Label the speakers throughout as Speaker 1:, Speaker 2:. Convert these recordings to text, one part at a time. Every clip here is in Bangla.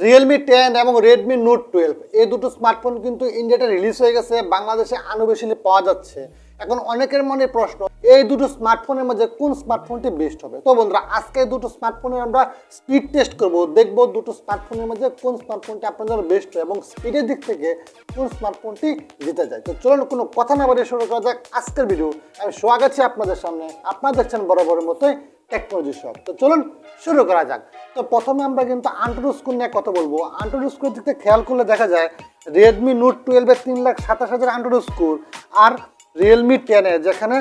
Speaker 1: Realme 10 এবং Redmi Note 12 এই দুটো স্মার্টফোন কিন্তু ইন্ডিয়াতে রিলিজ হয়ে গেছে, বাংলাদেশে আনঅফিশিয়ালি পাওয়া যাচ্ছে। এখন অনেকের মনে প্রশ্ন, এই দুটো স্মার্টফোনের মধ্যে কোন স্মার্টফোনটি বেস্ট হবে। তো বন্ধুরা, আজকে দুটো স্মার্টফোনের আমরা স্পিড টেস্ট করব, দেখব দুটো স্মার্টফোনের মধ্যে কোন স্মার্টফোনটি আপনাদের বেস্ট হয় এবং স্পিডের দিক থেকে কোন স্মার্টফোনটি জিতে যায়। তো চলুন কোনো কথা না বলে শুরু করা যাক আজকের ভিডিও। আমি সোহাগ আছি আপনাদের সামনে, আপনারা দেখছেন বরাবরের মতোই টেকনোলজি শপ। তো চলুন শুরু করা যাক। তো প্রথমে আমরা কিন্তু আন্ড্রয়েড স্কোর নিয়ে কথা বলবো। আন্ড্রয়েড স্কোর দিক থেকে খেয়াল করলে দেখা যায় রেডমি নোট 12-এর 3,27,000 আন্ড্রয়েড স্কোর, আর রিয়েলমি 10-এ যেখানে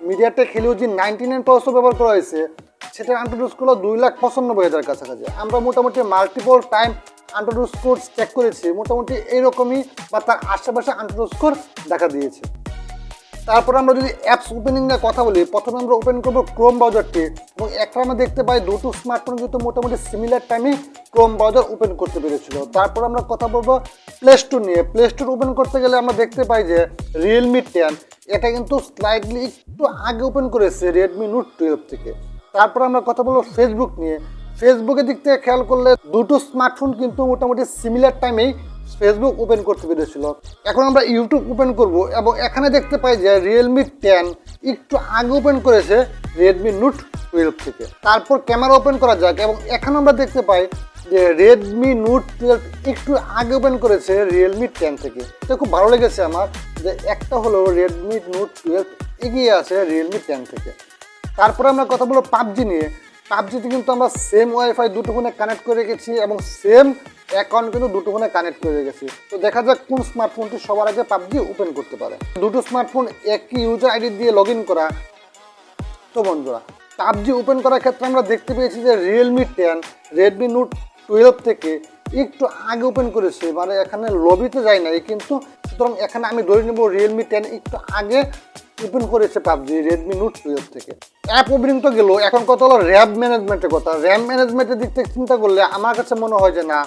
Speaker 1: মিডিয়াটেক হেলিও জি 99 প্রসেসর ব্যবহার করা হয়েছে, সেটার আন্ড্রয়েড স্কোর 2,95,000 কাছাকাছি। আমরা মোটামুটি multiple time Android score check করেছি, মোটামুটি এইরকমই বা তার আশেপাশে আন্ড্রয়েড স্কোর দেখা দিয়েছে। তারপর আমরা যদি অ্যাপস ওপেনিং নিয়ে কথা বলি, প্রথমে আমরা ওপেন করবো ক্রোম ব্রাউজারটি, এবং একটা আমরা দেখতে পাই দুটো স্মার্টফোন কিন্তু মোটামুটি সিমিলার টাইমে ক্রোম ব্রাউজার ওপেন করতে পেরেছিল। তারপর আমরা কথা বলবো প্লে স্টোর নিয়ে। প্লে স্টোর ওপেন করতে গেলে আমরা দেখতে পাই যে রিয়েলমি 10 এটা কিন্তু স্লাইডলি একটু আগে ওপেন করেছে রেডমি নোট 12 থেকে। তারপর আমরা কথা বলবো ফেসবুক নিয়ে। ফেসবুকের দিক থেকে খেয়াল করলে দুটো স্মার্টফোন কিন্তু মোটামুটি সিমিলার টাইমেই ফেসবুক ওপেন করতে পেরেছিল। এখন আমরা ইউটিউব ওপেন করব, এবং এখানে দেখতে পাই যে রিয়েলমি 10 একটু আগে ওপেন করেছে রেডমি নোট 12 থেকে। তারপর ক্যামেরা ওপেন করা যাক, এবং এখানে আমরা দেখতে পাই যে রেডমি নোট 12 একটু আগে ওপেন করেছে রিয়েলমি 10 থেকে। তো খুব ভালো লেগেছে আমার যে একটা হলো রেডমি নোট 12 এগিয়ে আছে রিয়েলমি 10 থেকে। তারপরে আমরা কথা বলবো পাবজি নিয়ে। পাবজিতে কিন্তু আমরা সেম ওয়াইফাই দুটো ফোনে কানেক্ট করে রেখেছি এবং সেম অ্যাকাউন্ট কিন্তু দুটো ফোনে কানেক্ট করে রেখেছি। তো দেখা যাক কোন স্মার্টফোনটি সবার আগে পাবজি ওপেন করতে পারে। দুটো স্মার্টফোন একই ইউজার আইডি দিয়ে লগ ইন করা। তো বন্ধুরা, পাবজি ওপেন করার ক্ষেত্রে আমরা দেখতে পেয়েছি যে রিয়েলমি 10 রেডমি নোট 12 থেকে একটু আগে ওপেন করেছে, মানে এখানে লবিতে যায় নাই কিন্তু। সুতরাং এখানে আমি ধরে নেব রিয়েলমি 10 একটু আগে ওপেন করেছে পাবজি রেডমি নোট 12 থেকে। অ্যাপ ওপেনিং তো গেল, এখন কথা হলো র্যাম ম্যানেজমেন্টের কথা। র্যাম ম্যানেজমেন্টের দিক থেকে চিন্তা করলে আমার কাছে মনে হয় যে না,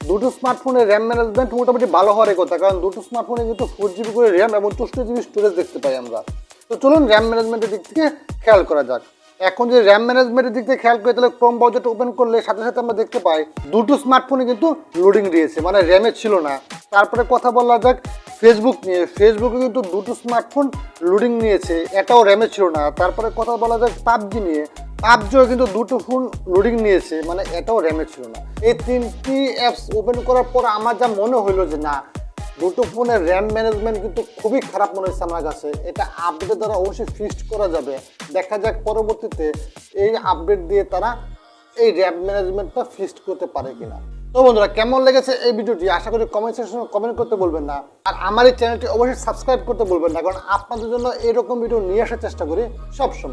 Speaker 1: দুটো স্মার্টফোনের র্যাম ম্যানেজমেন্ট মোটামুটি ভালো হওয়ার কথা, কারণ দুটো স্মার্টফোনে কিন্তু 4GB করে র্যাম এবং 64GB স্টোরেজ দেখতে পাই আমরা। তো চলুন র্যাম ম্যানেজমেন্টের দিক থেকে খেয়াল করা যাক। এখন যে র্যাম ম্যানেজমেন্টের দিক থেকে খেয়াল করে, তাহলে ক্রোম ব্রাউজারটা ওপেন করলে সাথে সাথে আমরা দেখতে পাই দুটো স্মার্টফোনে কিন্তু লোডিং দিয়েছে, মানে র্যামে ছিল না। তারপরে কথা বলা যাক ফেসবুক নিয়ে। ফেসবুকে কিন্তু দুটো স্মার্টফোন লোডিং নিয়েছে, এটাও র্যামে ছিল না। তারপরে কথা বলা যাক পাবজি নিয়ে। পাবজিও কিন্তু দুটো ফোন লোডিং নিয়েছে, মানে এটাও র্যামে ছিল না। এই তিনটি অ্যাপস ওপেন করার পর আমার যা মনে হলো যে না, দুটো ফোনের র্যাম ম্যানেজমেন্ট কিন্তু খুবই খারাপ মনে হচ্ছে আমার কাছে। এটা আপডেটের দ্বারা অবশ্যই ফিক্সড করা যাবে। দেখা যাক পরবর্তীতে এই আপডেট দিয়ে তারা এই র্যাম ম্যানেজমেন্টটা ফিক্সড করতে পারে কিনা। তো বন্ধুরা, কেমন লেগেছে এই ভিডিওটি আশা করি কমেন্ট সেকশনে কমেন্ট করতে বলবেন না, আর আমার এই চ্যানেলটি অবশ্যই সাবস্ক্রাইব করতে বলবেন না, কারণ আপনাদের জন্য এরকম ভিডিও নিয়ে আসার চেষ্টা করি সবসময়।